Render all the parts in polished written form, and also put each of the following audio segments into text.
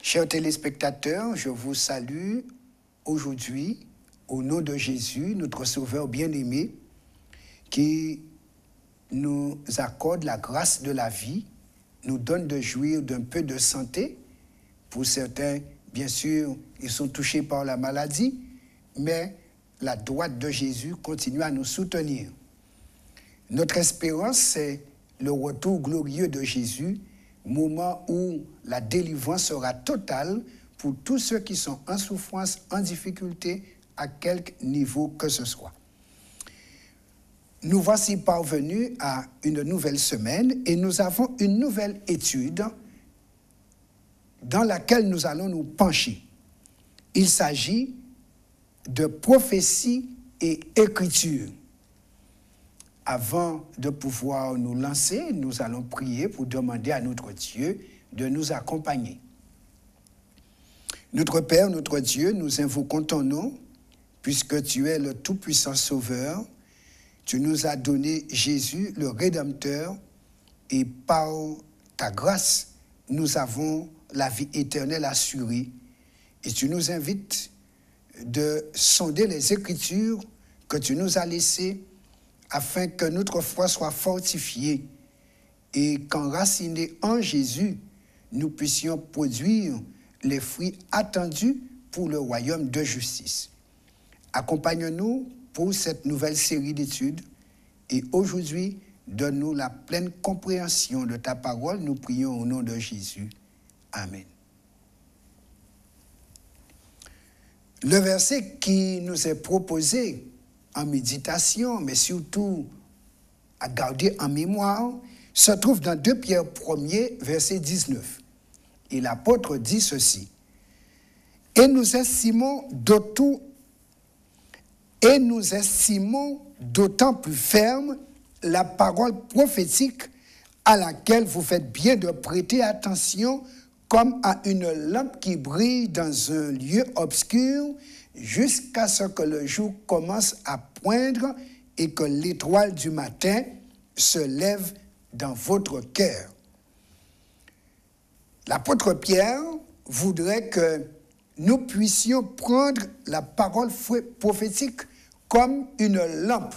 Chers téléspectateurs, je vous salue aujourd'hui au nom de Jésus, notre Sauveur bien-aimé, qui nous accorde la grâce de la vie, nous donne de jouir d'un peu de santé. Pour certains, bien sûr, ils sont touchés par la maladie, mais la droite de Jésus continue à nous soutenir. Notre espérance, c'est le retour glorieux de Jésus, moment où la délivrance sera totale pour tous ceux qui sont en souffrance, en difficulté, à quelque niveau que ce soit. Nous voici parvenus à une nouvelle semaine et nous avons une nouvelle étude dans laquelle nous allons nous pencher. Il s'agit de prophétie et écriture. Avant de pouvoir nous lancer, nous allons prier pour demander à notre Dieu de nous accompagner. Notre Père, notre Dieu, nous invoquons ton nom, puisque tu es le tout-puissant Sauveur. Tu nous as donné Jésus, le Rédempteur, et par ta grâce, nous avons la vie éternelle assurée. Et tu nous invites de sonder les Écritures que tu nous as laissées afin que notre foi soit fortifiée et qu'enracinés en Jésus, nous puissions produire les fruits attendus pour le royaume de justice. Accompagne-nous pour cette nouvelle série d'études et aujourd'hui, donne-nous la pleine compréhension de ta parole. Nous prions au nom de Jésus. Amen. Le verset qui nous est proposé en méditation, mais surtout à garder en mémoire, se trouve dans 2 Pierre 1er, verset 19. Et l'apôtre dit ceci: « Et nous estimons d'autant plus ferme la parole prophétique à laquelle vous faites bien de prêter attention comme à une lampe qui brille dans un lieu obscur jusqu'à ce que le jour commence à poindre et que l'étoile du matin se lève dans votre cœur. » L'apôtre Pierre voudrait que nous puissions prendre la parole prophétique comme une lampe.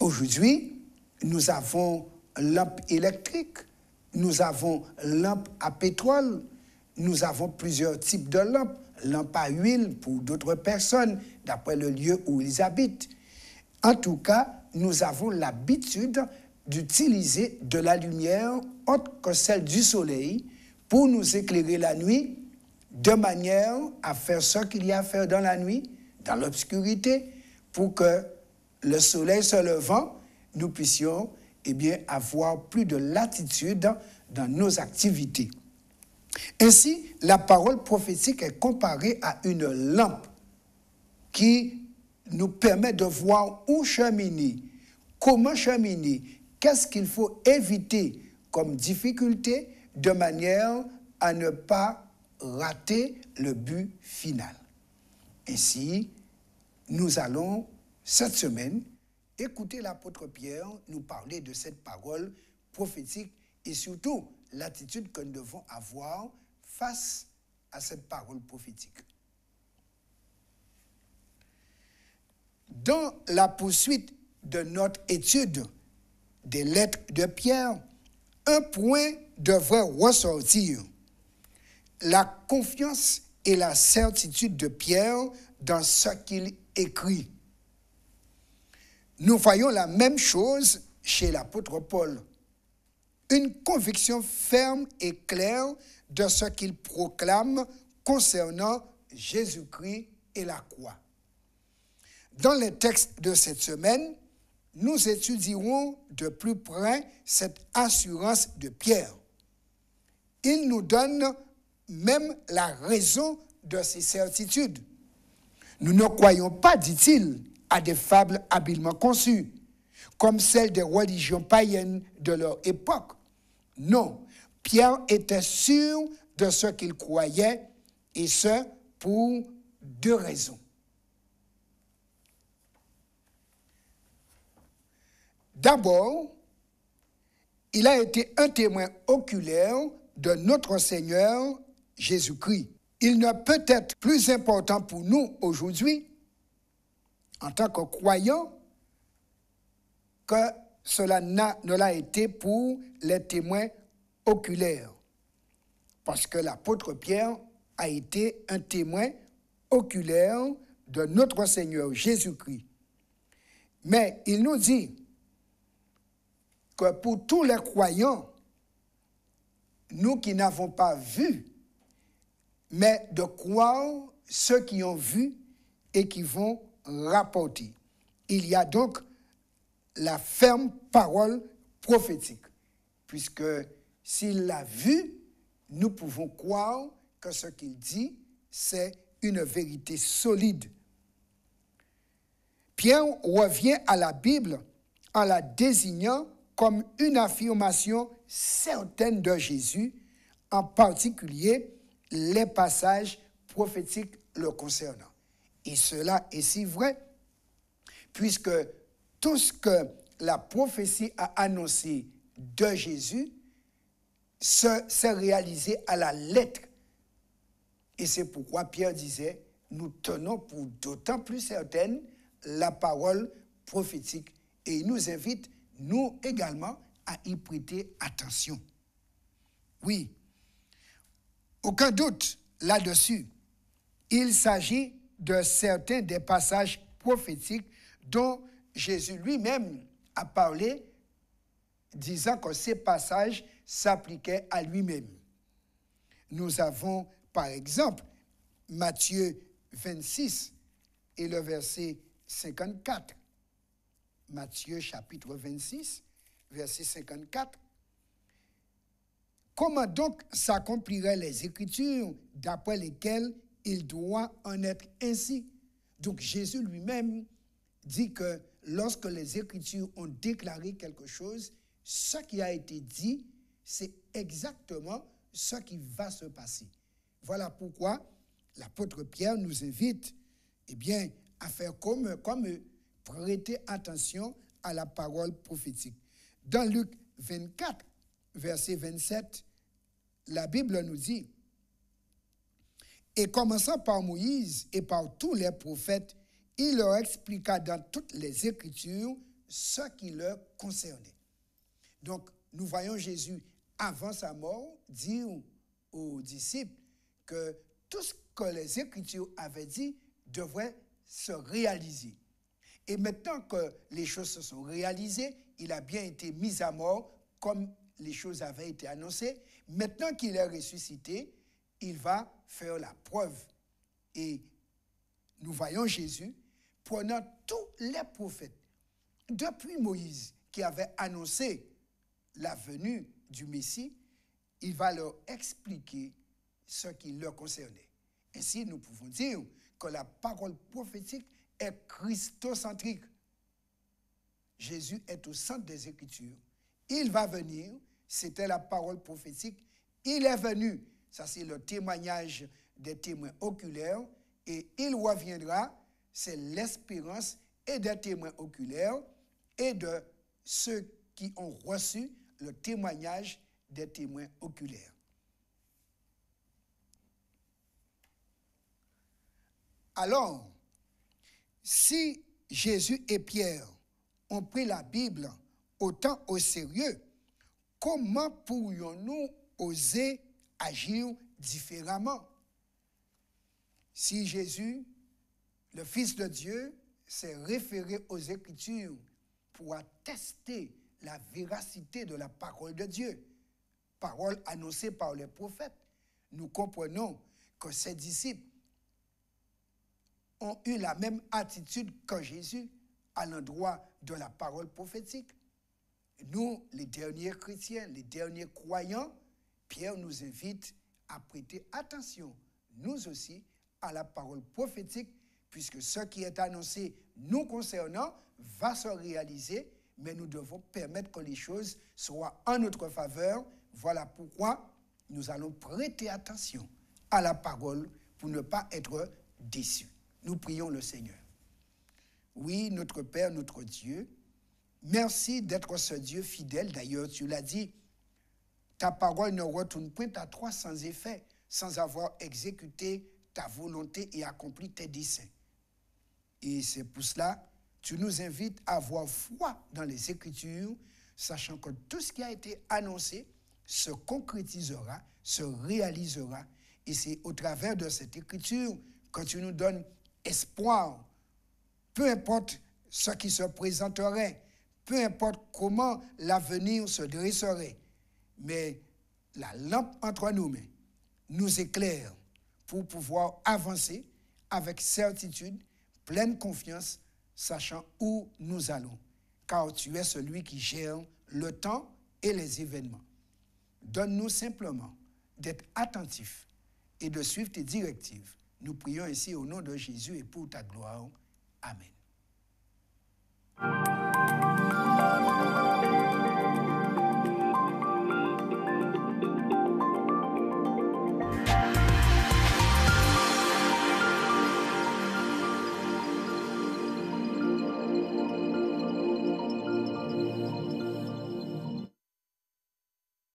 Aujourd'hui, nous avons lampe électrique, nous avons lampe à pétrole, nous avons plusieurs types de lampes, lampe à huile pour d'autres personnes, d'après le lieu où ils habitent. En tout cas, nous avons l'habitude d'utiliser de la lumière autre que celle du soleil pour nous éclairer la nuit, de manière à faire ce qu'il y a à faire dans la nuit, dans l'obscurité, pour que le soleil se levant, nous puissions avoir plus de latitude dans nos activités. Ainsi, la parole prophétique est comparée à une lampe qui nous permet de voir où cheminer, comment cheminer, qu'est-ce qu'il faut éviter comme difficulté de manière à ne pas rater le but final. Ainsi, nous allons cette semaine écouter l'apôtre Pierre nous parler de cette parole prophétique et surtout l'attitude que nous devons avoir face à cette parole prophétique. Dans la poursuite de notre étude des lettres de Pierre, un point devrait ressortir: la confiance et la certitude de Pierre dans ce qu'il écrit. Nous voyons la même chose chez l'apôtre Paul. Une conviction ferme et claire de ce qu'il proclame concernant Jésus-Christ et la croix. Dans les textes de cette semaine, nous étudierons de plus près cette assurance de Pierre. Il nous donne même la raison de ces certitudes. Nous ne croyons pas, dit-il, à des fables habilement conçues, comme celles des religions païennes de leur époque. Non, Pierre était sûr de ce qu'il croyait, et ce, pour 2 raisons. D'abord, il a été un témoin oculaire de notre Seigneur Jésus-Christ. Il ne peut être plus important pour nous aujourd'hui, en tant que croyants, que cela ne l'a été pour les témoins oculaires. Parce que l'apôtre Pierre a été un témoin oculaire de notre Seigneur Jésus-Christ. Mais il nous dit que pour tous les croyants, nous qui n'avons pas vu, mais de croire ceux qui ont vu et qui vont rapporter. Il y a donc la ferme parole prophétique, puisque s'il l'a vu, nous pouvons croire que ce qu'il dit, c'est une vérité solide. Pierre revient à la Bible en la désignant comme une affirmation certaine de Jésus, en particulier les passages prophétiques le concernant. Et cela est si vrai, puisque tout ce que la prophétie a annoncé de Jésus s'est réalisé à la lettre. Et c'est pourquoi Pierre disait, nous tenons pour d'autant plus certaine la parole prophétique. Et il nous invite, nous également, à y prêter attention. Oui, aucun doute là-dessus. Il s'agit de certains des passages prophétiques dont Jésus lui-même a parlé, disant que ces passages s'appliquaient à lui-même. Nous avons, par exemple, Matthieu 26 et le verset 54. Matthieu chapitre 26, verset 54. Comment donc s'accompliraient les Écritures d'après lesquelles il doit en être ainsi? Donc Jésus lui-même dit que lorsque les Écritures ont déclaré quelque chose, ce qui a été dit, c'est exactement ce qui va se passer. Voilà pourquoi l'apôtre Pierre nous invite à faire comme eux, prêter attention à la parole prophétique. Dans Luc 24, verset 27, la Bible nous dit, « Et commençant par Moïse et par tous les prophètes, il leur expliqua dans toutes les Écritures ce qui leur concernait. » Donc, nous voyons Jésus, avant sa mort, dire aux disciples que tout ce que les Écritures avaient dit devrait se réaliser. Et maintenant que les choses se sont réalisées, il a bien été mis à mort comme les choses avaient été annoncées. Maintenant qu'il est ressuscité, il va faire la preuve. Et nous voyons Jésus prenant tous les prophètes, depuis Moïse qui avait annoncé la venue du Messie, il va leur expliquer ce qui leur concernait. Ainsi, nous pouvons dire que la parole prophétique est christocentrique. Jésus est au centre des Écritures. Il va venir, c'était la parole prophétique. Il est venu, ça c'est le témoignage des témoins oculaires, et il reviendra, c'est l'espérance et des témoins oculaires et de ceux qui ont reçu le témoignage des témoins oculaires. Alors, si Jésus et Pierre ont pris la Bible autant au sérieux, comment pourrions-nous oser agir différemment? Si Jésus, le Fils de Dieu, s'est référé aux Écritures pour attester la véracité de la parole de Dieu, parole annoncée par les prophètes, nous comprenons que ses disciples ont eu la même attitude que Jésus à l'endroit de la parole prophétique. Nous, les derniers chrétiens, les derniers croyants, Pierre nous invite à prêter attention, nous aussi, à la parole prophétique, puisque ce qui est annoncé nous concernant va se réaliser, mais nous devons permettre que les choses soient en notre faveur. Voilà pourquoi nous allons prêter attention à la parole pour ne pas être déçus. Nous prions le Seigneur. Oui, notre Père, notre Dieu, merci d'être ce Dieu fidèle. D'ailleurs, tu l'as dit, ta parole ne retourne point à toi sans effet. sans avoir exécuté ta volonté et accompli tes desseins. Et c'est pour cela, tu nous invites à avoir foi dans les Écritures, sachant que tout ce qui a été annoncé se concrétisera, se réalisera. Et c'est au travers de cette Écriture que tu nous donnes espoir, peu importe ce qui se présenterait, peu importe comment l'avenir se dresserait. Mais la lampe entre nos mains nous éclaire pour pouvoir avancer avec certitude, pleine confiance, sachant où nous allons. Car tu es celui qui gère le temps et les événements. Donne-nous simplement d'être attentifs et de suivre tes directives. Nous prions ainsi au nom de Jésus et pour ta gloire. Amen.